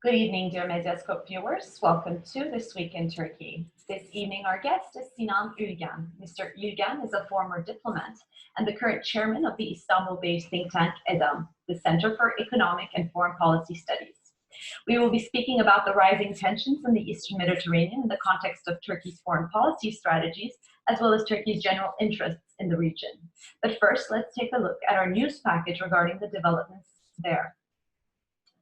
Good evening, dear Medyascope viewers. Welcome to This Week in Turkey. This evening, our guest is Sinan Ülgen. Mr. Ülgen is a former diplomat and the current chairman of the Istanbul-based think tank EDAM, the Center for Economic and Foreign Policy Studies. We will be speaking about the rising tensions in the Eastern Mediterranean in the context of Turkey's foreign policy strategies, as well as Turkey's general interests in the region. But first, let's take a look at our news package regarding the developments there.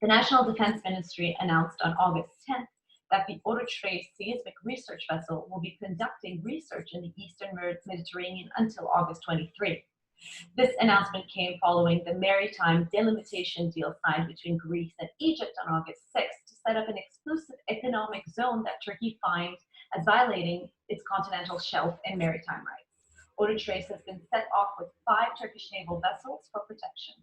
The National Defense Ministry announced on August 10th that the Oruç Reis seismic research vessel will be conducting research in the Eastern Mediterranean until August 23. This announcement came following the maritime delimitation deal signed between Greece and Egypt on August 6th to set up an exclusive economic zone that Turkey finds as violating its continental shelf and maritime rights. Oruç Reis has been set off with 5 Turkish naval vessels for protection.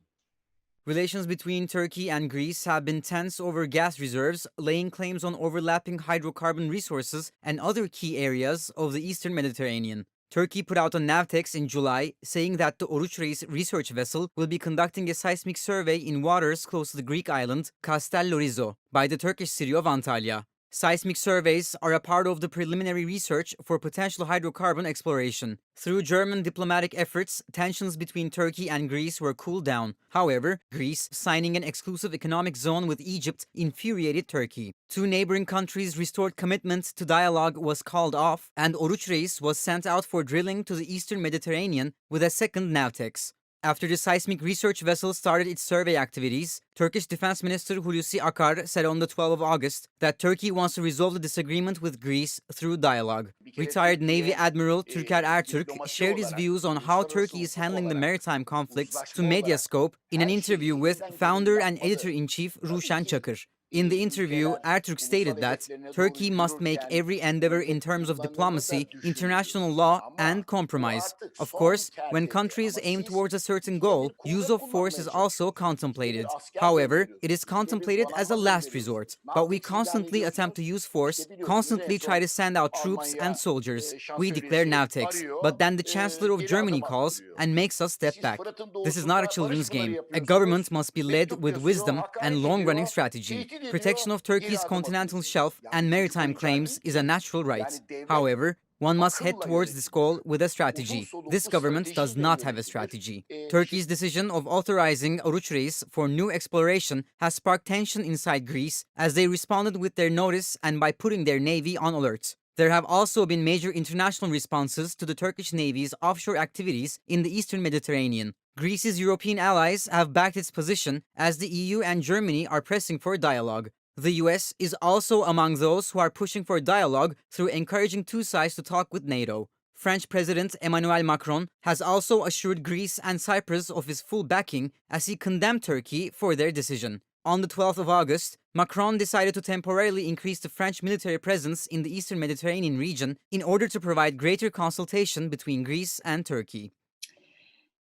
Relations between Turkey and Greece have been tense over gas reserves, laying claims on overlapping hydrocarbon resources and other key areas of the Eastern Mediterranean. Turkey put out a NAVTEX in July, saying that the Oruç Reis research vessel will be conducting a seismic survey in waters close to the Greek island Castellorizo by the Turkish city of Antalya. Seismic surveys are a part of the preliminary research for potential hydrocarbon exploration. Through German diplomatic efforts, tensions between Turkey and Greece were cooled down. However, Greece signing an exclusive economic zone with Egypt infuriated Turkey. 2 neighboring countries' restored commitment to dialogue was called off, and Oruç Reis was sent out for drilling to the Eastern Mediterranean with a second NAVTEX. After the seismic research vessel started its survey activities, Turkish Defense Minister Hulusi Akar said on the 12th of August that Turkey wants to resolve the disagreement with Greece through dialogue. Retired Navy Admiral Türker Ertürk shared his views on how Turkey is handling the maritime conflicts to Medyascope in an interview with founder and editor-in-chief Ruşen Çakır. In the interview, Ertürk stated that Turkey must make every endeavor in terms of diplomacy, international law, and compromise. Of course, when countries aim towards a certain goal, use of force is also contemplated. However, it is contemplated as a last resort. But we constantly attempt to use force, constantly try to send out troops and soldiers. We declare NAVTEX, but then the Chancellor of Germany calls and makes us step back. This is not a children's game. A government must be led with wisdom and long-running strategy. Protection of Turkey's continental shelf and maritime claims is a natural right. However, one must head towards this goal with a strategy. This government does not have a strategy. Turkey's decision of authorizing Oruç Reis for new exploration has sparked tension inside Greece as they responded with their notice and by putting their navy on alert. There have also been major international responses to the Turkish Navy's offshore activities in the Eastern Mediterranean. Greece's European allies have backed its position as the EU and Germany are pressing for dialogue. The US is also among those who are pushing for dialogue through encouraging 2 sides to talk with NATO. French President Emmanuel Macron has also assured Greece and Cyprus of his full backing as he condemned Turkey for their decision. On the 12th of August, Macron decided to temporarily increase the French military presence in the Eastern Mediterranean region in order to provide greater consultation between Greece and Turkey.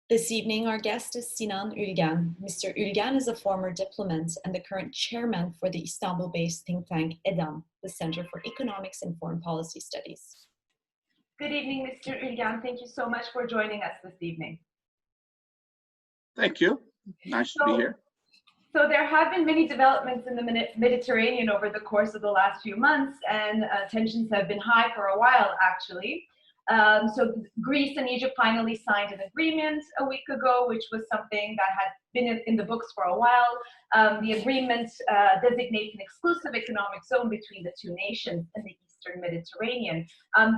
This evening, our guest is Sinan Ülgen. Mr. Ülgen is a former diplomat and the current chairman for the Istanbul-based think tank EDAM, the Center for Economics and Foreign Policy Studies. Good evening, Mr. Ülgen. Thank you so much for joining us this evening. Thank you. Nice to be here. So there have been many developments in the Mediterranean over the course of the last few months, and tensions have been high for a while, actually. So Greece and Egypt finally signed an agreement a week ago, which was something that had been in the books for a while. The agreement designates an exclusive economic zone between the 2 nations in the Eastern Mediterranean.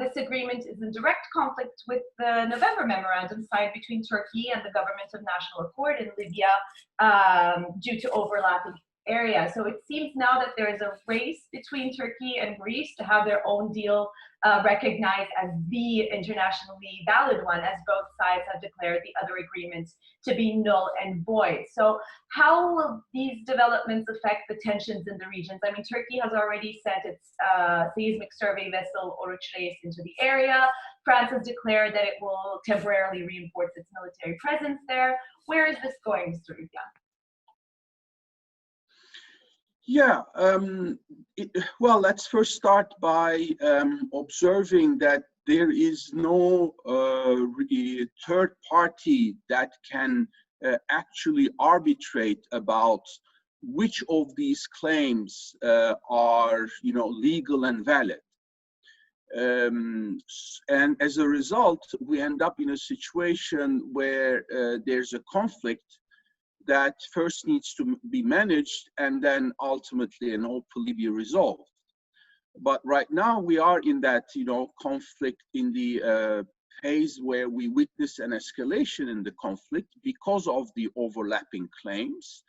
This agreement is in direct conflict with the November memorandum signed between Turkey and the Government of National Accord in Libya due to overlapping area. So it seems now that there is a race between Turkey and Greece to have their own deal recognized as the internationally valid one, as both sides have declared the other agreements to be null and void. So how will these developments affect the tensions in the regions? I mean, Turkey has already sent its seismic survey vessel Oruç Reis into the area. France has declared that it will temporarily reinforce its military presence there. Where is this going, Mr. Ülgen? Yeah, well, let's first start by observing that there is no third party that can actually arbitrate about which of these claims are, legal and valid. And as a result, we end up in a situation where there's a conflict that first needs to be managed and then ultimately and hopefully be resolved. But right now we are in that, conflict in the phase where we witness an escalation in the conflict because of the overlapping claims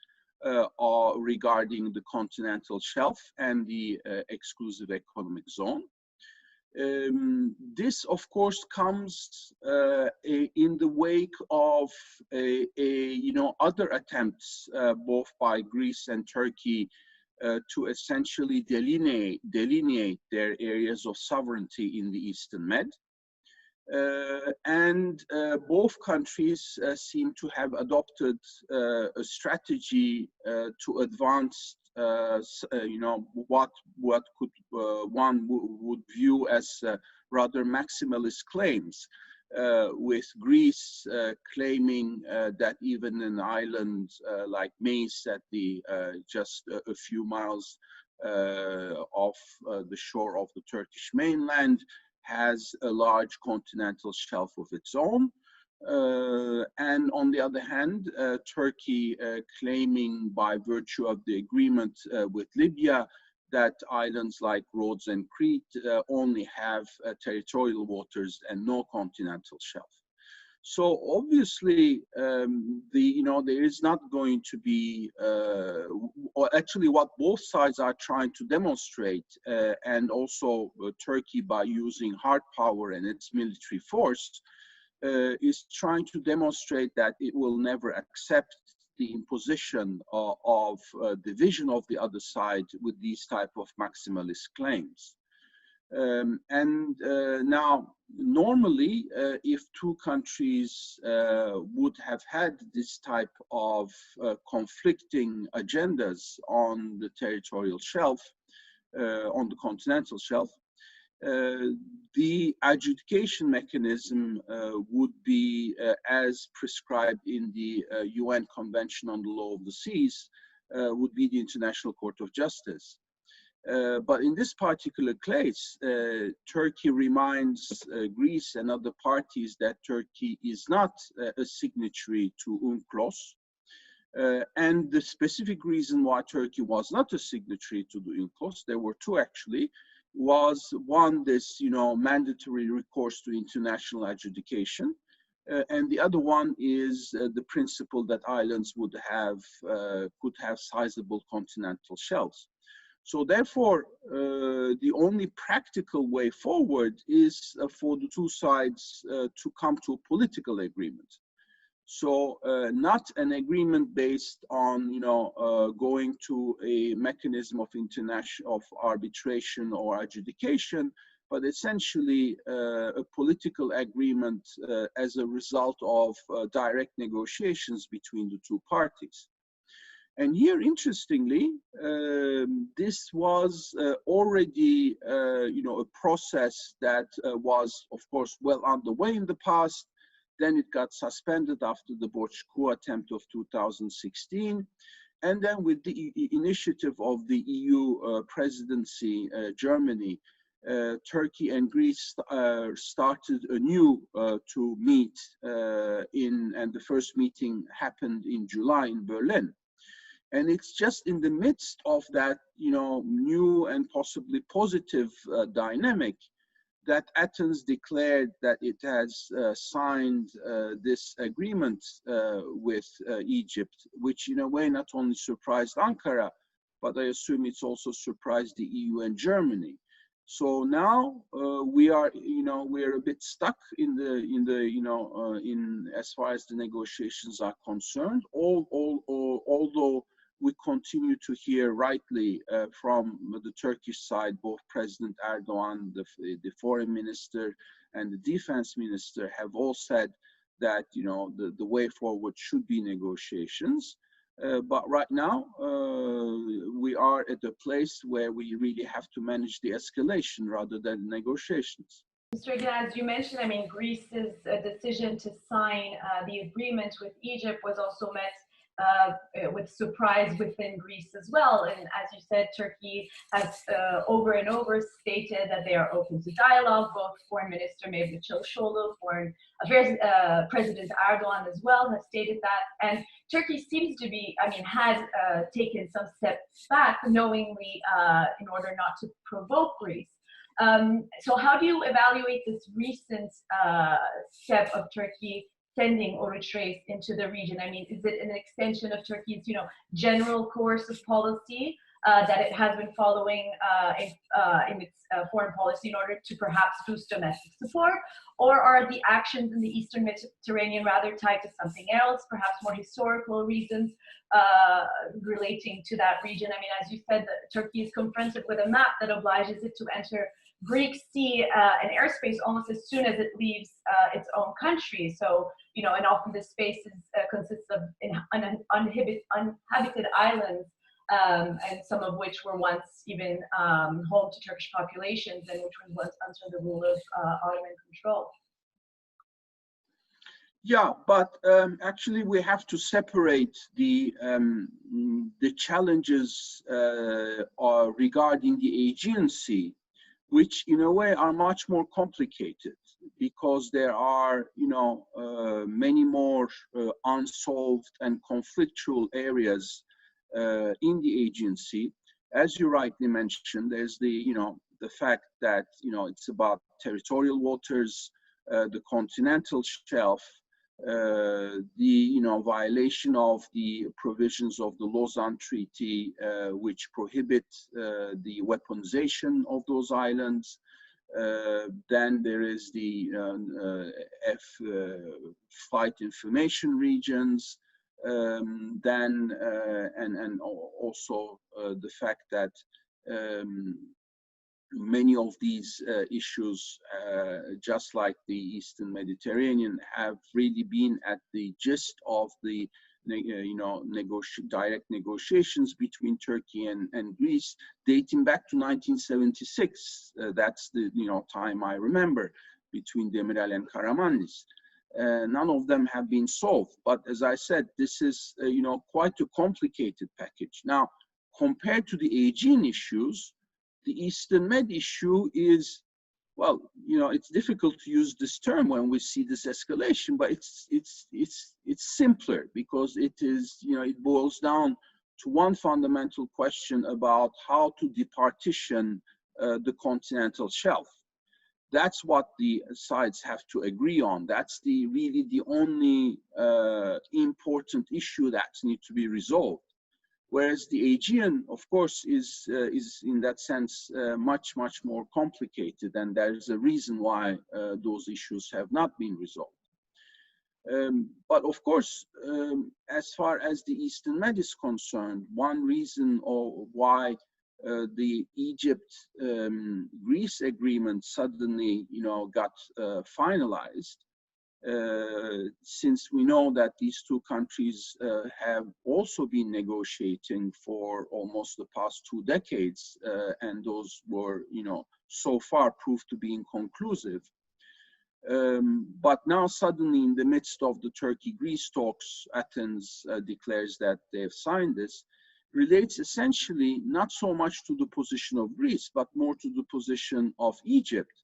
regarding the continental shelf and the exclusive economic zone. This, of course, comes in the wake of other attempts, both by Greece and Turkey, to essentially delineate their areas of sovereignty in the Eastern Med. And both countries seem to have adopted a strategy to advance what could one would view as rather maximalist claims, with Greece claiming that even an island like Meis at the just a few miles off the shore of the Turkish mainland has a large continental shelf of its own. And on the other hand, Turkey claiming by virtue of the agreement with Libya that islands like Rhodes and Crete only have territorial waters and no continental shelf. So obviously, there is not going to be, or actually what both sides are trying to demonstrate, and also Turkey by using hard power and its military force, is trying to demonstrate that it will never accept the imposition of division of the other side with these type of maximalist claims. Now, normally, if two countries would have had this type of conflicting agendas on the territorial shelf, on the continental shelf, the adjudication mechanism would be as prescribed in the UN Convention on the Law of the Seas, would be the International Court of Justice. But in this particular case, Turkey reminds Greece and other parties that Turkey is not a signatory to UNCLOS. And the specific reason why Turkey was not a signatory to the UNCLOS, there were two actually, was one, this mandatory recourse to international adjudication, and the other one is the principle that islands would have could have sizable continental shelves. So therefore, the only practical way forward is for the two sides to come to a political agreement. So not an agreement based on going to a mechanism of arbitration or adjudication, but essentially a political agreement as a result of direct negotiations between the two parties. And here, interestingly, this was already a process that was, of course, well underway in the past. Then it got suspended after the Borç coup attempt of 2016. And then with the initiative of the EU presidency, Germany, Turkey and Greece started anew to meet and the first meeting happened in July in Berlin. And it's just in the midst of that, new and possibly positive dynamic that Athens declared that it has signed this agreement with Egypt, which in a way not only surprised Ankara, but I assume it's also surprised the EU and Germany. So now we are, we're a bit stuck in as far as the negotiations are concerned. Although we continue to hear rightly from the Turkish side, both President Erdogan, the foreign minister, and the defense minister have all said that the way forward should be negotiations. But right now, we are at a place where we really have to manage the escalation rather than negotiations. Mr. Ülgen, as you mentioned, Greece's decision to sign the agreement with Egypt was also met with surprise within Greece as well. And as you said, Turkey has over and over stated that they are open to dialogue. Both Foreign Minister Mevlut Çavuşoğlu, Foreign Affairs President Erdogan as well have stated that. And Turkey seems to be, I mean, has taken some steps back knowingly in order not to provoke Greece. So how do you evaluate this recent step of Turkey sending Oruç Reis into the region? I mean, is it an extension of Turkey's, general course of policy that it has been following in its foreign policy in order to perhaps boost domestic support? Or are the actions in the Eastern Mediterranean rather tied to something else, perhaps more historical reasons relating to that region? I mean, as you said, Turkey is confronted with a map that obliges it to enter Greek sea and airspace almost as soon as it leaves its own country. So, and often this space consists of uninhabited islands, and some of which were once even home to Turkish populations and which was once under the rule of Ottoman control. Yeah, but actually we have to separate the challenges regarding the Aegean Sea, which in a way are much more complicated because there are, many more unsolved and conflictual areas in the Aegean Sea. As you rightly mentioned, there's the fact that, it's about territorial waters, the continental shelf, the violation of the provisions of the Lausanne Treaty, which prohibit the weaponization of those islands. Then there is the flight information regions. Then and also the fact that many of these issues, just like the Eastern Mediterranean, have really been at the gist of the direct negotiations between Turkey and Greece, dating back to 1976. That's the time I remember, between Demirel and Karamanlis. None of them have been solved. But as I said, this is quite a complicated package. Now, compared to the Aegean issues, the Eastern Med issue is, well, it's difficult to use this term when we see this escalation, but it's simpler because it is, it boils down to one fundamental question about how to departition the continental shelf. That's what the sides have to agree on. That's really the only important issue that needs to be resolved. Whereas the Aegean, of course, is in that sense much more complicated, and there is a reason why those issues have not been resolved. But of course, as far as the Eastern Med is concerned, one reason why the Egypt-Greece agreement suddenly, got finalized, since we know that these two countries have also been negotiating for almost the past 2 decades, and those were, so far proved to be inconclusive. But now suddenly, in the midst of the Turkey-Greece talks, Athens declares that they have signed this, relates essentially not so much to the position of Greece, but more to the position of Egypt.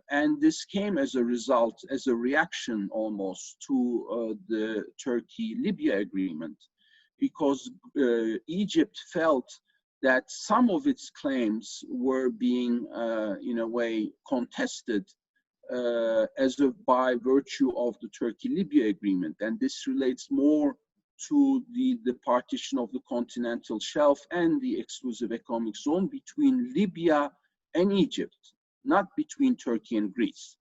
And this came as a result, as a reaction almost to the Turkey-Libya agreement, because Egypt felt that some of its claims were being, in a way, contested by virtue of the Turkey-Libya agreement. And this relates more to the partition of the continental shelf and the exclusive economic zone between Libya and Egypt, not between Turkey and Greece.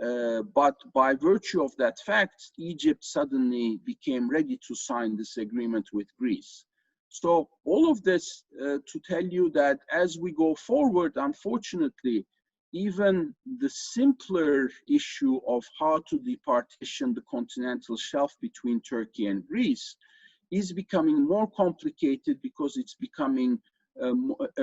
But by virtue of that fact, Egypt suddenly became ready to sign this agreement with Greece. So all of this to tell you that as we go forward, unfortunately, even the simpler issue of how to departition the continental shelf between Turkey and Greece is becoming more complicated because it's becoming a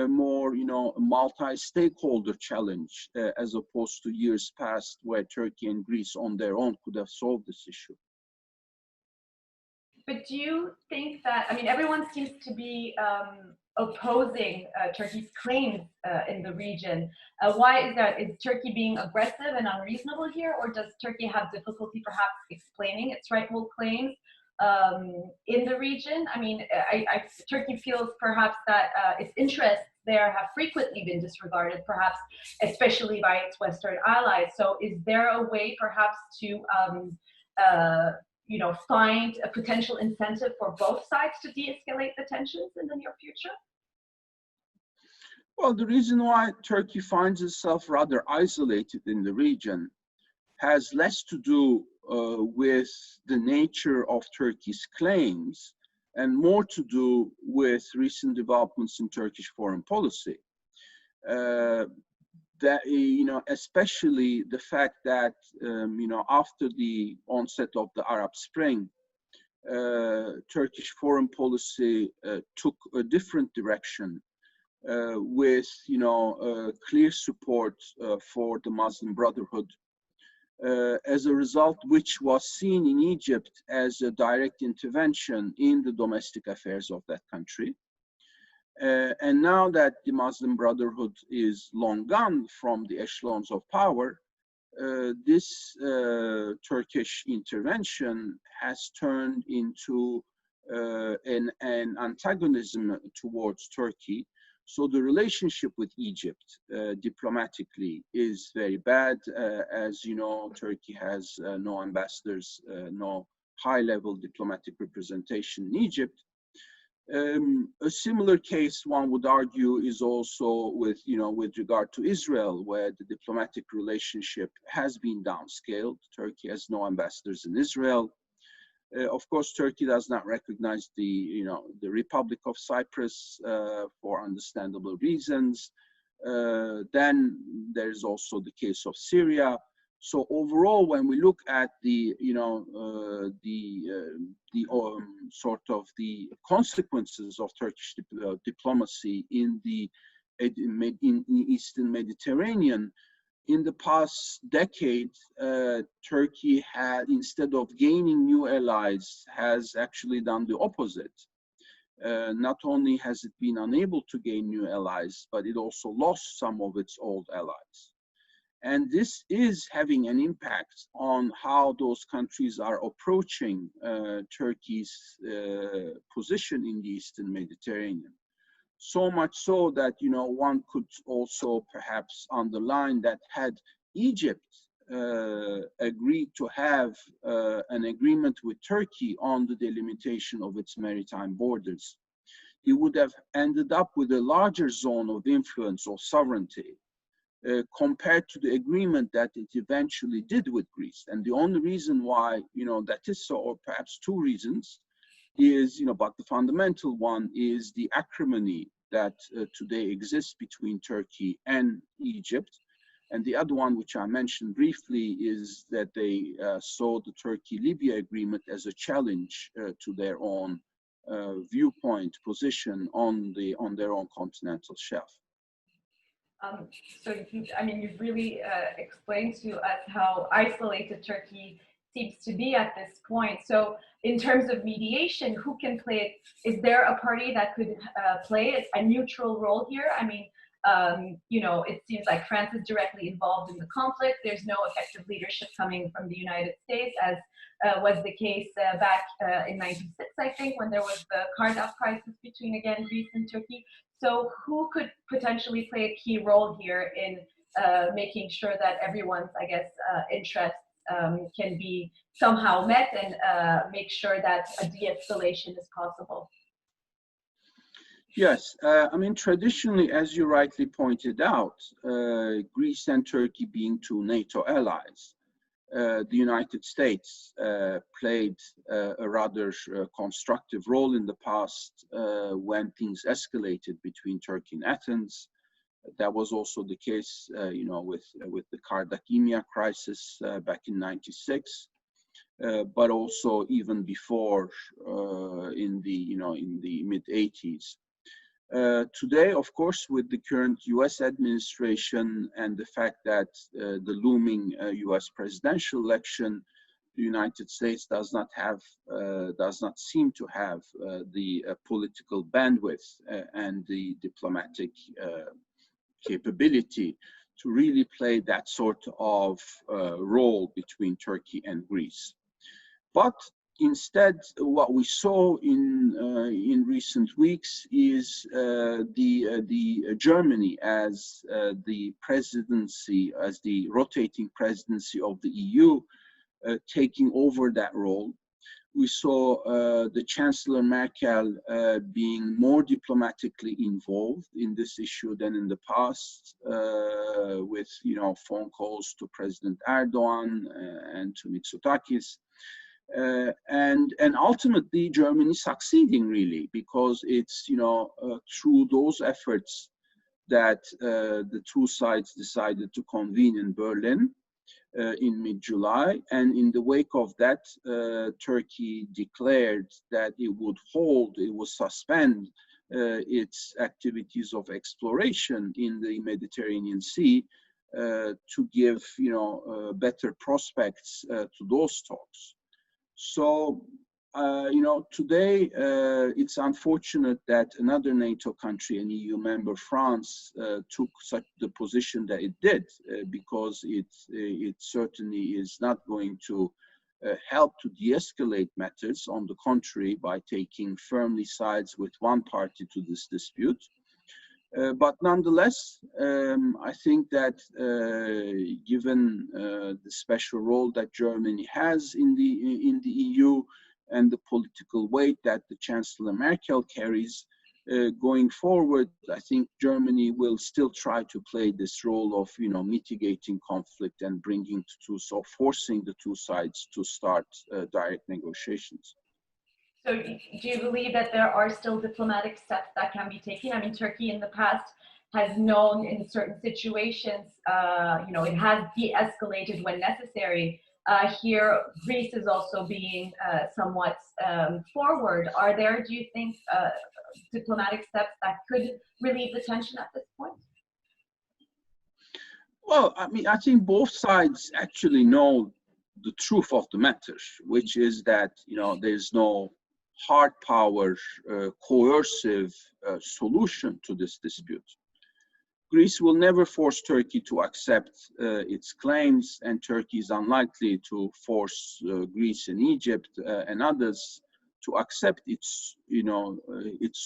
more, multi-stakeholder challenge as opposed to years past where Turkey and Greece on their own could have solved this issue. But do you think that, I mean, everyone seems to be opposing Turkey's claims in the region. Why is that? Is Turkey being aggressive and unreasonable here, or does Turkey have difficulty perhaps explaining its rightful claims in the region? I mean, Turkey feels perhaps that its interests there have frequently been disregarded, perhaps especially by its Western allies. So is there a way perhaps to find a potential incentive for both sides to de-escalate the tensions in the near future? Well, the reason why Turkey finds itself rather isolated in the region has less to do with the nature of Turkey's claims and more to do with recent developments in Turkish foreign policy. That, especially the fact that, after the onset of the Arab Spring, Turkish foreign policy took a different direction with, clear support for the Muslim Brotherhood, as a result, which was seen in Egypt as a direct intervention in the domestic affairs of that country. And now that the Muslim Brotherhood is long gone from the echelons of power, this Turkish intervention has turned into an antagonism towards Turkey. So the relationship with Egypt diplomatically is very bad. As you know, Turkey has no ambassadors, no high-level diplomatic representation in Egypt. A similar case, one would argue, is also with regard to Israel, where the diplomatic relationship has been downscaled. Turkey has no ambassadors in Israel. Of course, Turkey does not recognize the Republic of Cyprus for understandable reasons. Then there's also the case of Syria. So overall, when we look at the sort of the consequences of Turkish diplomacy in the Eastern Mediterranean, in the past decade, Turkey had, instead of gaining new allies, has actually done the opposite. Not only has it been unable to gain new allies, but it also lost some of its old allies. And this is having an impact on how those countries are approaching Turkey's position in the Eastern Mediterranean. So much so that, one could also perhaps underline that had Egypt agreed to have an agreement with Turkey on the delimitation of its maritime borders, it would have ended up with a larger zone of influence or sovereignty compared to the agreement that it eventually did with Greece. And the only reason why, that is so, or perhaps two reasons, is, but the fundamental one is the acrimony that today exists between Turkey and Egypt. And the other one, which I mentioned briefly, is that they saw the Turkey-Libya agreement as a challenge to their own viewpoint position on their own continental shelf. So you've really explained to us how isolated Turkey seems to be at this point. So in terms of mediation, who can play it? Is there a party that could play a neutral role here? I mean, it seems like France is directly involved in the conflict. There's no effective leadership coming from the United States, as was the case back in '96, I think, when there was the Kardak crisis between, again, Greece and Turkey. So who could potentially play a key role here in making sure that everyone's, interests can be somehow met and make sure that a de-escalation is possible? Yes, traditionally, as you rightly pointed out, Greece and Turkey being two NATO allies, the United States played a rather constructive role in the past when things escalated between Turkey and Athens. That was also the case, with the Kardakimya crisis back in '96, but also even before in the mid '80s. Today, of course, with the current US administration and the fact that the looming US presidential election, the United States does not seem to have the political bandwidth and the diplomatic capability to really play that sort of role between Turkey and Greece. But instead, what we saw in recent weeks is the Germany as the presidency, as the rotating presidency of the EU, taking over that role. We saw the Chancellor Merkel being more diplomatically involved in this issue than in the past, with phone calls to President Erdogan and to Mitsotakis. And ultimately Germany succeeding, really, because it's through those efforts that the two sides decided to convene in Berlin in mid-July, and in the wake of that, Turkey declared that it would suspend its activities of exploration in the Mediterranean Sea to give better prospects to those talks. So, today it's unfortunate that another NATO country, an EU member, France, took such the position that it did, because it certainly is not going to help to de-escalate matters. On the contrary, by taking firmly sides with one party to this dispute. But nonetheless, I think that given the special role that Germany has in the EU and the political weight that the Chancellor Merkel carries, going forward, I think Germany will still try to play this role of mitigating conflict and forcing the two sides to start direct negotiations. So do you believe that there are still diplomatic steps that can be taken? I mean, Turkey in the past has known in certain situations, it has de-escalated when necessary. Here, Greece is also being somewhat forward. Are there, do you think, diplomatic steps that could relieve the tension at this point? Well, I mean, I think both sides actually know the truth of the matter, which is that there's no hard power, coercive solution to this dispute. Greece will never force Turkey to accept its claims, and Turkey is unlikely to force Greece and Egypt and others to accept its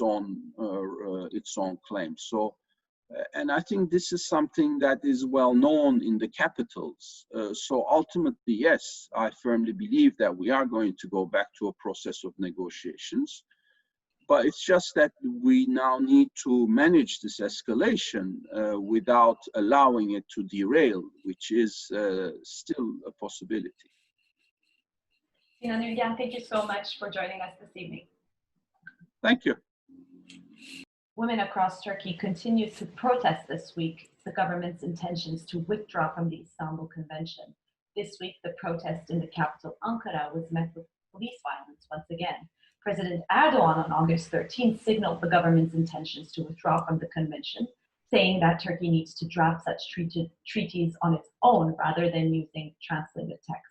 own claims. So, and I think this is something that is well known in the capitals. So ultimately, yes, I firmly believe that we are going to go back to a process of negotiations. But it's just that we now need to manage this escalation without allowing it to derail, which is still a possibility. Sinan Ülgen, thank you so much for joining us this evening. Thank you. Women across Turkey continue to protest this week the government's intentions to withdraw from the Istanbul Convention. This week, the protest in the capital, Ankara, was met with police violence once again. President Erdogan on August 13th signaled the government's intentions to withdraw from the convention, saying that Turkey needs to draft such treaties on its own rather than using translated texts.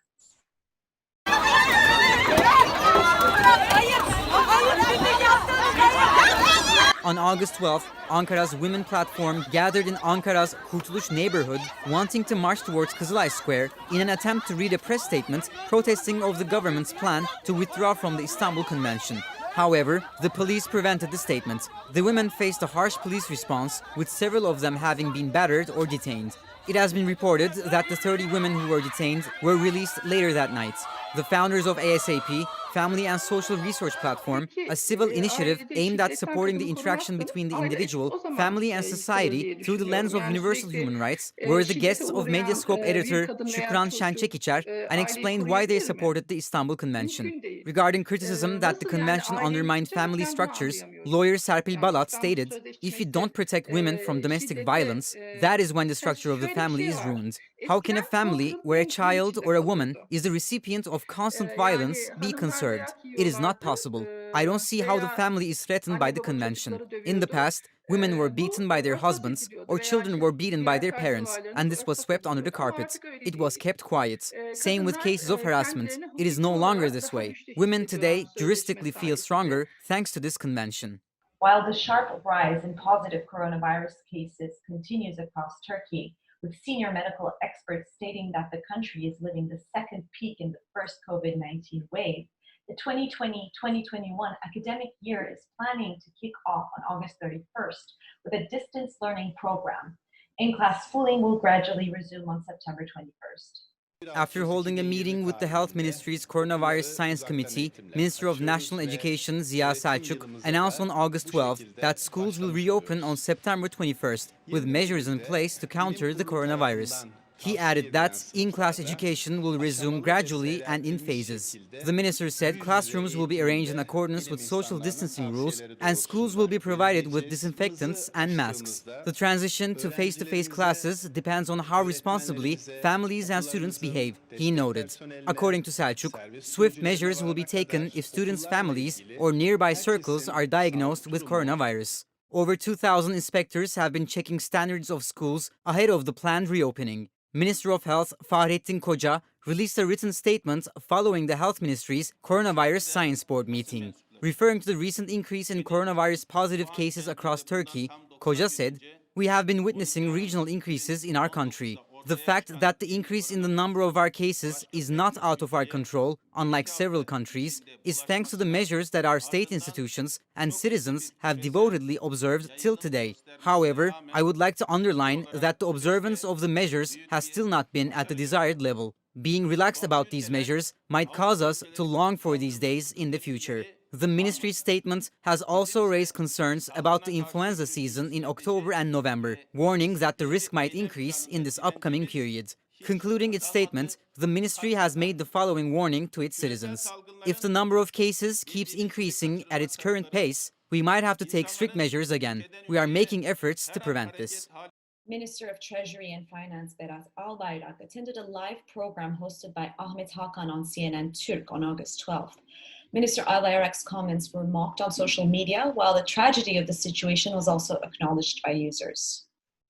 On August 12th, Ankara's women platform gathered in Ankara's Kurtuluş neighborhood, wanting to march towards Kızılay Square in an attempt to read a press statement protesting of the government's plan to withdraw from the Istanbul Convention. However, the police prevented the statement. The women faced a harsh police response, with several of them having been battered or detained. It has been reported that the 30 women who were detained were released later that night. The founders of ASAP, Family and Social Research Platform, a civil initiative aimed at supporting the interaction between the individual, family and society through the lens of universal human rights, were the guests of Medyascope editor Şükran Şençekiçer and explained why they supported the Istanbul Convention. Regarding criticism that the convention undermined family structures, lawyer Serpil Balat stated, "If you don't protect women from domestic violence, that is when the structure of the family is ruined. How can a family where a child or a woman is the recipient of constant violence be conserved? It is not possible. I don't see how the family is threatened by the convention. In the past, Women were beaten by their örtbas husbands, ediliyordu or veya children were beaten by diğer their karşı parents, and olaylarınız this was örtbas swept under the ediliyordu ama carpet. artık öyle It değil. was kept quiet. Same with Kadınlar cases of harassment. kendilerini It is hukuki no longer olarak this daha way. güçlü Women hissediyorlar, today sözleşme juristically feel sahibi. stronger thanks to this convention. While the sharp rise in positive coronavirus cases continues across Turkey, with senior medical experts stating that the country is living the second peak in the first COVID-19 wave, the 2020-2021 academic year is planning to kick off on August 31st with a distance learning program. In-class schooling will gradually resume on September 21st. After holding a meeting with the Health Ministry's Coronavirus Science Committee, Minister of National Education Ziya Selçuk announced on August 12th that schools will reopen on September 21st with measures in place to counter the coronavirus. He added that in-class education will resume gradually and in phases. The minister said classrooms will be arranged in accordance with social distancing rules and schools will be provided with disinfectants and masks. The transition to face-to-face classes depends on how responsibly families and students behave, he noted. According to Selçuk, swift measures will be taken if students' families or nearby circles are diagnosed with coronavirus. Over 2,000 inspectors have been checking standards of schools ahead of the planned reopening. Minister of Health Fahrettin Koca released a written statement following the Health Ministry's Coronavirus Science Board meeting. Referring to the recent increase in coronavirus positive cases across Turkey, Koca said, "We have been witnessing regional increases in our country. The fact that the increase in the number of our cases is not out of our control, unlike several countries, is thanks to the measures that our state institutions and citizens have devotedly observed till today. However, I would like to underline that the observance of the measures has still not been at the desired level. Being relaxed about these measures might cause us to long for these days in the future." The ministry's statement has also raised concerns about the influenza season in October and November, warning that the risk might increase in this upcoming period. Concluding its statement, the ministry has made the following warning to its citizens. If the number of cases keeps increasing at its current pace, we might have to take strict measures again. We are making efforts to prevent this. Minister of Treasury and Finance Berat Albayrak attended a live program hosted by Ahmet Hakan on CNN Türk on August 12th. Minister Albayrak's comments were mocked on social media, while the tragedy of the situation was also acknowledged by users.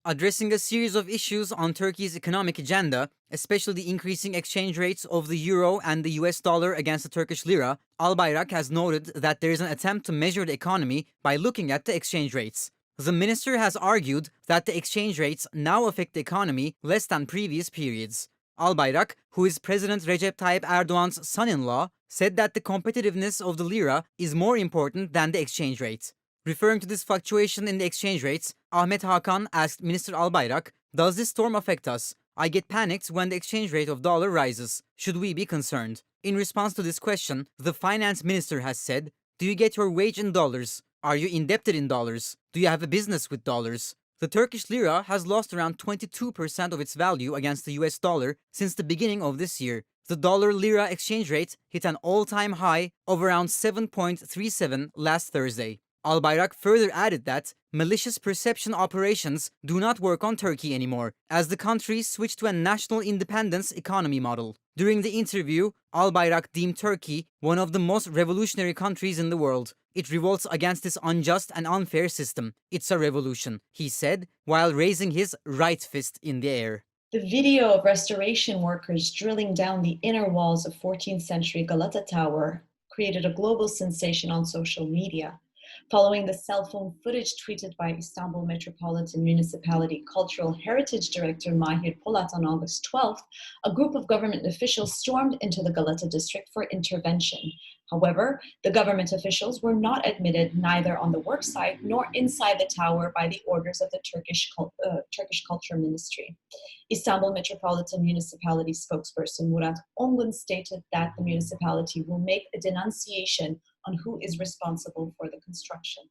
Addressing a series of issues on Turkey's economic agenda, especially the increasing exchange rates of the euro and the US dollar against the Turkish lira, Albayrak has noted that there is an attempt to measure the economy by looking at the exchange rates. The minister has argued that the exchange rates now affect the economy less than previous periods. Albayrak, who is President Recep Tayyip Erdogan's son-in-law, said that the competitiveness of the lira is more important than the exchange rate. Referring to this fluctuation in the exchange rates, Ahmet Hakan asked Minister Albayrak, "Does this storm affect us? I get panicked when the exchange rate of dollar rises. Should we be concerned?" In response to this question, the finance minister has said, "Do you get your wage in dollars? Are you indebted in dollars? Do you have a business with dollars?" The Turkish lira has lost around 22% of its value against the US dollar since the beginning of this year. The dollar-lira exchange rate hit an all-time high of around 7.37 last Thursday. Albayrak further added that malicious perception operations do not work on Turkey anymore, as the country switched to a national independence economy model. During the interview, Albayrak deemed Turkey one of the most revolutionary countries in the world. "It revolts against this unjust and unfair system. It's a revolution," he said, while raising his right fist in the air. The video of restoration workers drilling down the inner walls of 14th century Galata Tower created a global sensation on social media. Following the cell phone footage tweeted by Istanbul Metropolitan Municipality Cultural Heritage Director Mahir Polat on August 12th, a group of government officials stormed into the Galata district for intervention. However, the government officials were not admitted neither on the work site nor inside the tower by the orders of the Turkish Culture Ministry. Istanbul Metropolitan Municipality spokesperson Murat Ongun stated that the municipality will make a denunciation on who is responsible for the construction.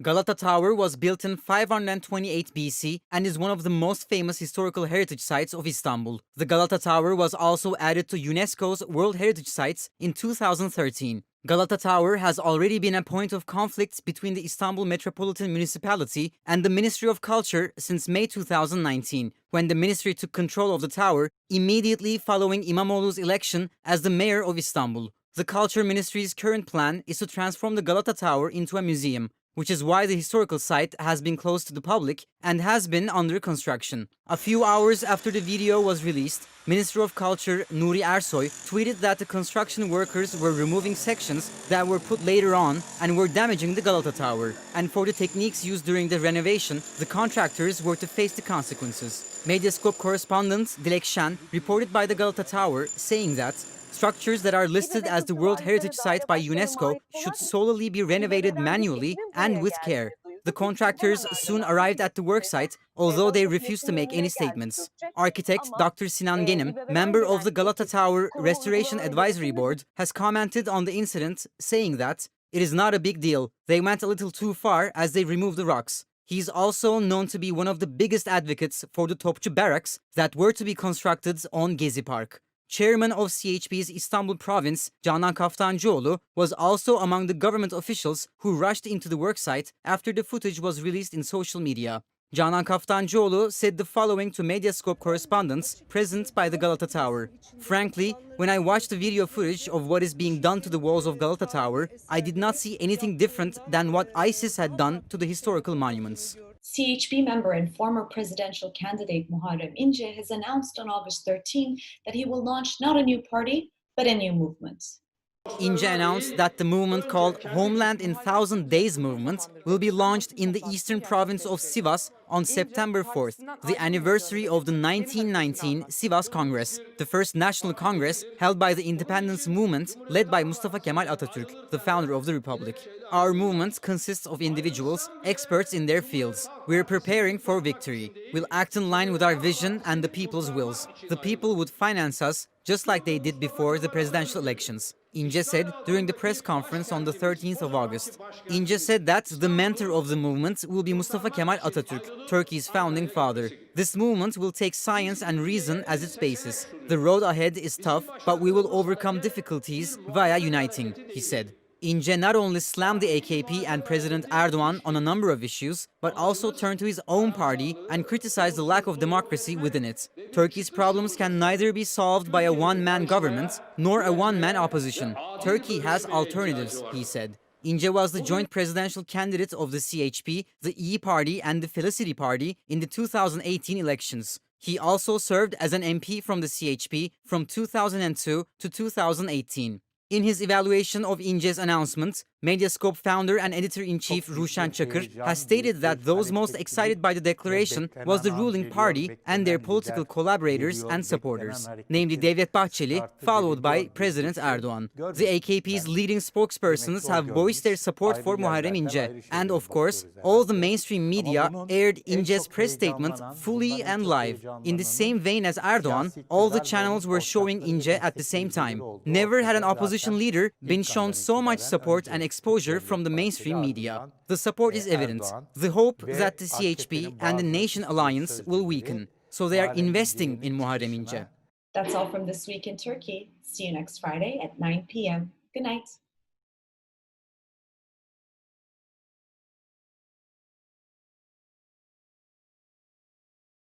Galata Tower was built in 528 BC and is one of the most famous historical heritage sites of Istanbul. The Galata Tower was also added to UNESCO's World Heritage Sites in 2013. Galata Tower has already been a point of conflict between the Istanbul Metropolitan Municipality and the Ministry of Culture since May 2019, when the ministry took control of the tower immediately following İmamoğlu's election as the mayor of Istanbul. The Culture Ministry's current plan is to transform the Galata Tower into a museum. which is why the historical site has been closed to the public and has been under construction. A few hours after the video was released, Minister of Culture Nuri Ersoy tweeted that the construction workers were removing sections that were put later on and were damaging the Galata Tower. And for the techniques used during the renovation, the contractors were to face the consequences. Medyascope correspondent Dilek Shen reported by the Galata Tower saying that structures that are listed as the World Heritage Site by UNESCO should solely be renovated manually and with care. The contractors soon arrived at the worksite, although they refused to make any statements. Architect Dr. Sinan Ülgen, member of the Galata Tower Restoration Advisory Board, has commented on the incident, saying that it is not a big deal. They went a little too far as they removed the rocks. He's also known to be one of the biggest advocates for the Topçu barracks that were to be constructed on Gezi Park. Chairman of CHP's Istanbul province, Canan Kaftancıoğlu, was also among the government officials who rushed into the worksite after the footage was released in social media. Canan Kaftancıoğlu said the following to Medyascope correspondents present by the Galata Tower. Frankly, when I watched the video footage of what is being done to the walls of Galata Tower, I did not see anything different than what ISIS had done to the historical monuments. CHP member and former presidential candidate Muharrem İnce has announced on August 13 that he will launch not a new party, but a new movement. İnce announced that the movement called Homeland in 1000 Days movement will be launched in the eastern province of Sivas on September 4th, the anniversary of the 1919 Sivas Congress, the first national congress held by the independence movement led by Mustafa Kemal Atatürk, the founder of the republic. Our movement consists of individuals, experts in their fields. We're preparing for victory. We'll act in line with our vision and the people's wills. The people would finance us just like they did before the presidential elections, İnce said during the press conference on the 13th of August. İnce said that the mentor of the movement will be Mustafa Kemal Atatürk, Turkey's founding father. This movement will take science and reason as its basis. The road ahead is tough, but we will overcome difficulties via uniting, he said. İnce not only slammed the AKP and President Erdogan on a number of issues, but also turned to his own party and criticized the lack of democracy within it. Turkey's problems can neither be solved by a one-man government nor a one-man opposition. Turkey has alternatives, he said. İnce was the joint presidential candidate of the CHP, the İYİ Party and the Felicity Party in the 2018 elections. He also served as an MP from the CHP from 2002 to 2018. In his evaluation of İnce's announcement, Medyascope founder and editor-in-chief Ruşen Çakır has stated that those most excited by the declaration was the ruling party and their political collaborators and supporters, namely Devlet Bahçeli, followed by President Erdogan. The AKP's leading spokespersons have voiced their support for Muharrem İnce, and of course, all the mainstream media aired İnce's press statement fully and live. In the same vein as Erdogan, all the channels were showing İnce at the same time. Never had an opposition leader been shown so much support and exposure from the mainstream media. The support is evident. The hope that the CHP and the Nation Alliance will weaken. So they are investing in Muharrem İnce. That's all from This Week in Turkey. See you next Friday at 9 p.m. Good night.